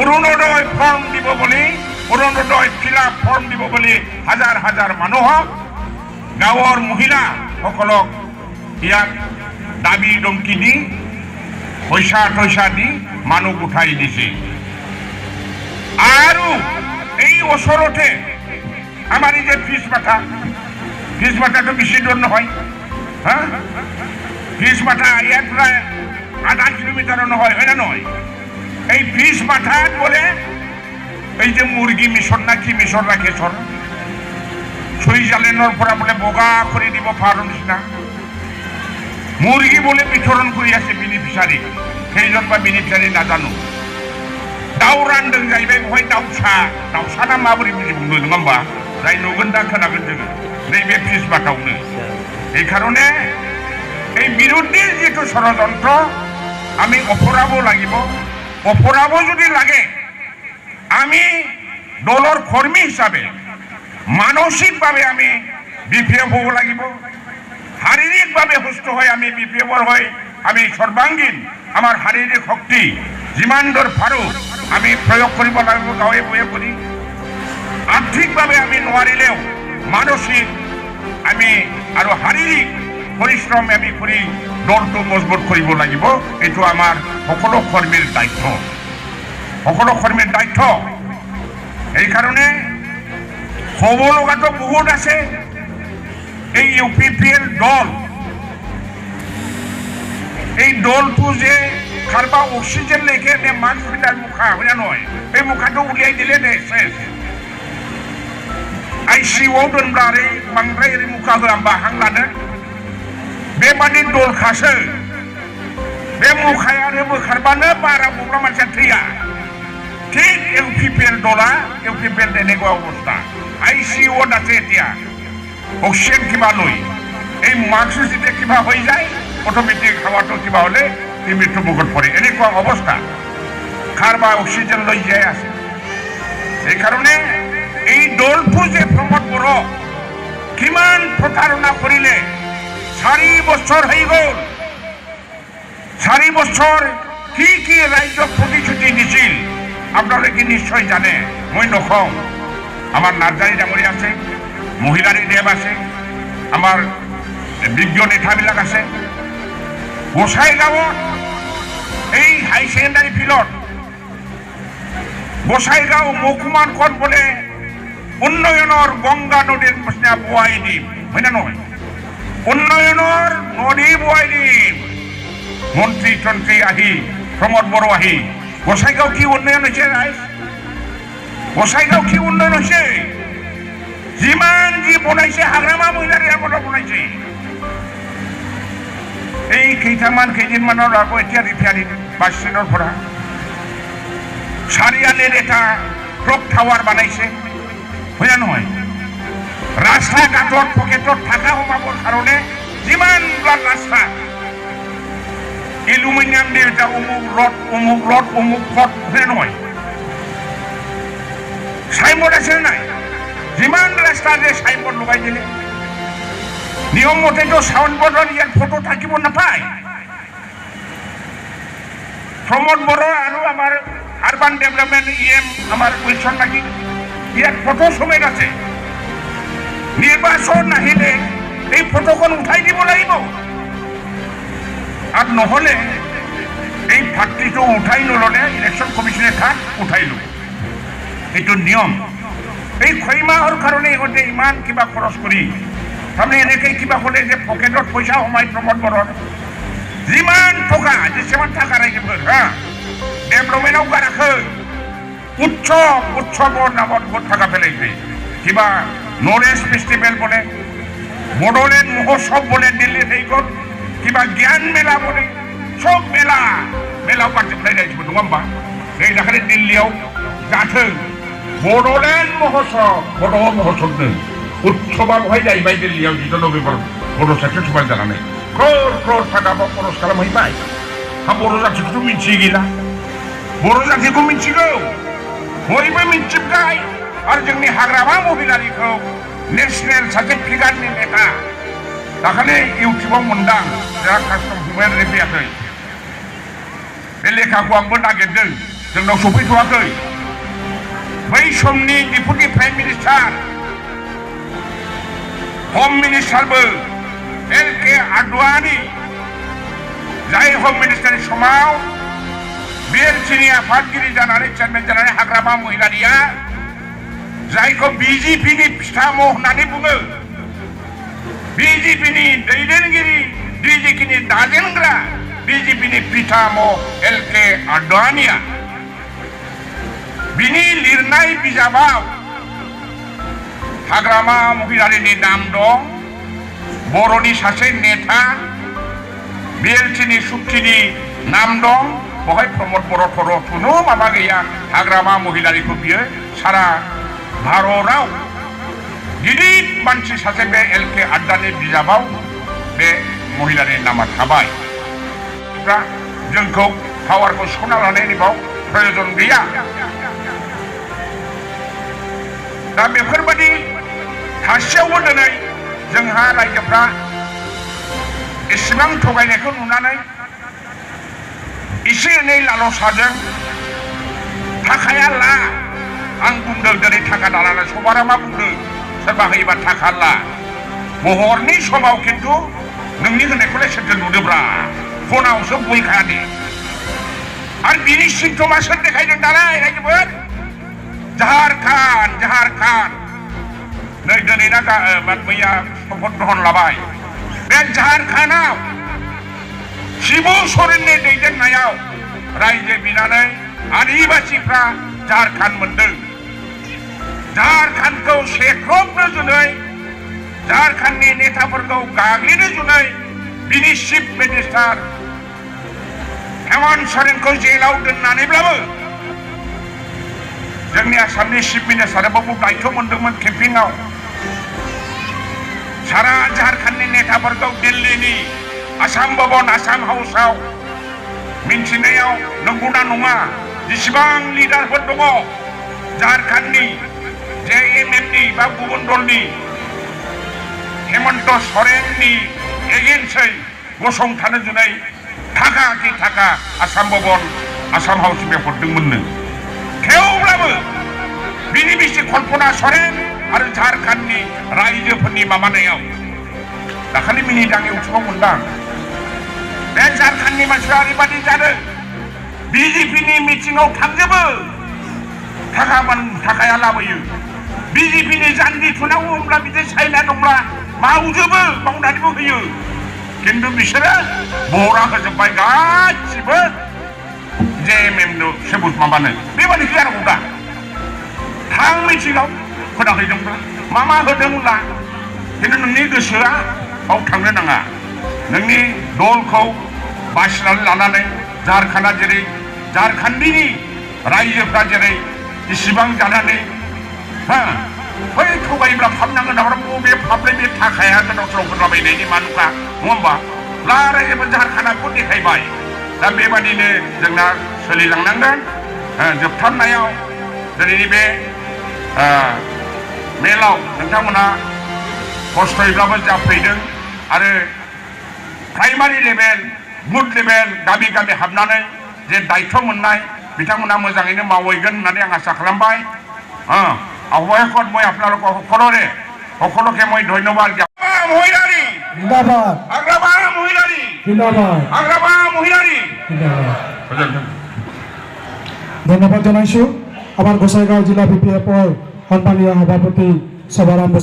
Orunodoi form দিব বুলি Orunodoi fill up form দিব বুলি হাজাৰ হাজাৰ মানুহক গাঁৱৰ মহিলাসকলক ইয়াত দাবী ধমকি দি পইচা দি মানুহ উঠাই দিছে আৰু এই ওচৰতে আমাৰ এই যে ফিজ মাথাটো বেছি দূৰ নহয় হা ফিজ মাথা ইয়াৰ পৰা আধা কিলোমিটাৰো নহয় হয় না নহয় এই ফিজ মাথাত বলে এই যে মুরগি মিশন না কি মিশন রাখে সর সুইজারল্যান্ডের পৰা বলে বগা করে দিব ফার্ম নিচিনা মুরগি বলে বিতরণ করে আছে বেনিফিসারি সেইজন বা বেনিফিসারি নাজানো দাউ রানदों जाहैबाय बहाय दाउसा ना माबोरै बुंनो नङा होमबा जाय नुगोन दा खोनागोन जोङो नैबे ফিজ মাথাवनो এই কারণে এই বিরোধীর যেটো ষড়যন্ত্র আমি অপরাধ লাগিব অপরাধ যদি লাগে আমি দলৰ কৰ্মী হিসাবে মানসিকভাবে আমি বিপিএফ হব লাগিব শাৰীৰিকভাবে সুস্থ হয় আমি বিপিএফৰ হয় আমি সৰ্বাঙ্গীন আমাৰ শাৰীৰিক শক্তি যিমান দূৰ পাৰো আমি প্ৰয়োগ কৰিব লাগিব গাঁৱে বয়ে কৰি আৰ্থিকভাবে আমি নোৱাৰিলেও মানসিক আমি আৰু শাৰীৰিক পৰিশ্ৰম আমি কৰি দলটো মজবুত কৰিব লাগিব এইটো আমাৰ সকলো কৰ্মীৰ দায়িত্ব এই কারণে হব লগাতো বহুত আছে এই ইউপিপিএল দল এই দলটো যে কারবা অক্সিজেন লেখে নে মাস্ক পিন্ধার মুখা হয় না নয় এই মুখাটো উলিয়াই দিলে নে শেষ আইসিইউआव दोनब्ला आरो बांद्राय ओरै मुखा होआबा हां लानो बेबादि दल खासो बे मुखायानो बोखारबानो बारा बग्रा मानसिया थैया ঠিক ইউপিপিএল দলা ইউপিপিএল তেনেকুৱা অৱস্থা আইসিইউ আছে এতিয়া অক্সিজেন কিবা লৈ এই মাস্ক যেতিয়া কিবা হৈ যায় অটোমেটিক হাৱাটো কিবা হলে মৃত্যু মুখত পৰে এনেকুৱা অৱস্থা কারবা অক্সিজেন লৈ যায় আছে এই কারণে এই দলটো যে প্রমোদ বড় কিমান প্রতারণা করিলে 4 বছর হয়ে গেল 4 বছর কি রাজ্য প্রতিশ্রুতি দিছিল আপনারা কি নিশ্চয় জানে মই নকওঁ আমার নার্জারি ডাঙরি আছে মহিলারি দেব আছে আমার বিজ্ঞ নেতাবিলাক আছে গোসাইগাঁৱত এই হাই সেকেন্ডাৰি ফিল্ডত গোসাইগাঁও মহকুমাৰ কত বলে উন্নয়নেৰ গঙ্গা নদীৰ নিচিনা বোৱাই দিম হয় না নহয় উন্নয়নেৰ নদী বোৱাই দিম মন্ত্রী তন্ত্রী আহি প্রমোদ বড় আহি গোসাইগাঁও কি উন্নয়ন হয়েছে রাইজ গোসাইগাঁও কি উন্নয়ন হয়েছে যিমান যি বনাইছে হাগ্ৰামা মহিলাৰে আগতে বনাইছে এই কেইদিনমানৰ আগত এতিয়া ৰিফাইনাৰী বাছ ষ্টেণ্ডৰ পৰা চাৰিআলিৰ এটা ক্লক টাৱাৰ বনাইছে হয় না নহয় ৰাস্তা ঘাটত পকেটত থাকা সোমাবৰ কাৰণে যিমানবিলাক ৰাস্তা এলুমিনিয়াম দিয়ে এটা অমুক পথ হয় নহয় সাইনবোৰ্ড আছে নাই যিমান ৰাস্তা যে সাইনবোৰ্ড লগাই দিলে নিয়ম মতেতো সাইনবোৰ্ডৰ ইয়াত ফটো থাকিব নাপায় প্ৰমোদ বড় আৰু আমাৰ আরবান ডেভেলপমেন্ট আমার উইলসন নাকি ইয়াত ফটো সমেত আছে নির্বাচন নাহিলে এই ফটোখন উঠাই দিব লাগিব আর নহলে এই ফাটিটো উঠাই নললে ইলেকশন কমিশনে থাক উঠাই লব এইটো নিয়ম এই 6 মাহৰ কাৰণে ইহঁতে ইমান কিবা খৰচ কৰি তাৰমানে এনেকৈ কিবা হলে যে পকেটত পইচা সোমাই প্ৰমোদ বড়ৰ যিমান টকা যেমান টাকা ৰাখিব হা ডেভেলপমেন্টও গাৰাখে উৎসৱৰ নামত বহুত টাকা পেলাইছে কিবা নৰেশ ফেষ্টিভেল বলে বড়োলেণ্ড মহোৎসৱ বলে দিল্লীত হৈ গ'ল কিবা জ্ঞান মেলা বলে সব মেলাও পার্টি উঠাই যাইছিল নङा होमबा এই দাখালি দিল্লীয়াव जाथों बड'लेण्ड महोत्सवनो उत्सवा बहाय जाहैबाय दिल्लीयाव 10 नभेम्बर बड' साहित्य सभा जानानै क्रर थाखाबा खरस खालामहैबाय हा बर' जाथिखौथ' मिथियै गैला बर' जाथिखौ मिथिगौ बयबो मिथिजोबबाय आरो जोंनि हाग्रामा महिलारिखौ नेशनेल सार्टिफिकेटनि लेखा दाखालि इउटिउबाव मोनदां जोंहा कास्टम हिउमेन रिफियाखै बे लेखाखौ आंबो नागिरदों जोंनाव सफैथ'वाखै बै समनि डिपुटि प्राइम मिनिस्टार हम मिनिस्टारबो LK आडवाणी जाय हम मिनिस्टारनि समाव BLCनि आफादगिरि जानानै चेयारमेन जानानै हाग्रामा महिलारिया जायखौ BJPनि फिथाम' होननानै बुङो BJPनि दैदेनगिरि BJPनि दाजेनग्रा BJPनि पिताम' LK आडवाणीया बिनि लिरनाय बिजाबाव हाग्रामा महिलारिनि नाम दं बर'नि सासे नेता BLCनि सुक्तिनि नाम दं बहाय प्रमद बर' थर' खुनु माबा गैया हाग्रामा महिलारिखौ बियो सारा भारताव गिदिर मानसि सासे बे LK आडवाणी बिजाबाव बे महिलानि नामा थाबाय जोंखौ पावारखौ सिख'ना लानायनि बाव प्रयजन गैया दा बेफोरबायदि थासेयावबो दिनै जोंहा रायजोफ्रा एसेबां थगायनायखौ नुनानै एसे एनै लालसाजों थाखाया ला आं बुंदों दिनै थाखा दालाना सबारा मा बुंदों सोरबा होयोबा थाखा ला महरनि समाव खिन्थु नोंनि होनायखौलाय सोरथो नुदोब्रा फनावसो बयखायादे आरो बिनि सिम्पटमा सोर देखायदों दालाय रायजोफोर जाहार नै दिनैना मैया शपथ ग्रहण लाबाय बे झारखान्डआव शिबु सोरेननि दैदेननायाव रायजो बिनानै आदिबासिफ्रा झारखान्ड मोनदों झारखान्डखौ सेख्रबनो जुनै झारखान्डनि नेताफोरखौ गाग्लिनो जुनै बिनि चिफ मिनिस्टार हेमन्त सोरेनखौ जेलाव दोननानैब्लाबो जोंनि आसामनि चिफ मिनिस्टाराबो दायित्व मोनदोंमोन केम्पिंआव सारा झारखान्डनि नेताफोरखौ दिल्लीनि आसाम भवन आसाम हाउसआव मिन्थिनायाव नंगौना नङा जेसेबां लिडारफोर दङ झारखान्डनि JMMनि बा गुबुन दलनि हेमन्त सोरेननि एगेन्सै गसंथानो जुनै थाखा कि थाखा आसाम भवन आसाम हाउस बेहरदोंमोननो थेवब्लाबो बिनि बिसि कल्पना सोरेन आरो झारखान्डनि रायजोफोरनि माबानायाव दाखालि मिनिट आं इउटुबाव मोनदां बे झारखान्डनि मानसिफ्रा ओरैबादि जादों BJPनि मिटिंआव थांजोबो थाखाया लाबोयो BJPनि जान्जि थुनांगौ होनब्ला बिदि चाइना दंब्ला मावजोबो मावनानैबो होयो खिन्थु बिसोरो बरा होजोब्बाय गासिबो JMMनो सेबुत माबानो बेबादि जानांगौ दा थां मिटिंआव खोनाहैदोंब्ला मा होदोंब्ला खिन्थु नोंनि गोसोआ बाव थांनो नाङा नोंनि दलखौ बासिनानै लानानै झारखान्डआ जेरै झारखान्डनि रायजोफ्रा जेरै इसिबां जानानै बै थगायोब्ला फाबनांगोन नामा बबे फाबलाय बे थाखाया गोदाव सोराव होलाबायनायनि मानुखा नङा होमबा रायजोफोर झारखान्डखौ देखायबाय दा बेबादिनो जोंना सोलिलांनांगोन जोबथारनायाव दिनैनि बे मेलाव नोंथांमोना खस्थ'यैब्लाबो जाफैदों आरो प्राइमारि लेभेल बुथ लेभेल गामि गामि हाबनानै जे दायित्व मोननाय बिथांमोना मोजाङैनो मावहैगोन होननानै आं आसा खालामबाय অৱশেষত মই আপোনালোকক সকলোকে মই ধন্যবাদ ধন্যবাদ জানাইছো আমাৰ গোসাইগাঁও জিলা BPFৰ সন্মানীয় সভাপতি সভাৰাম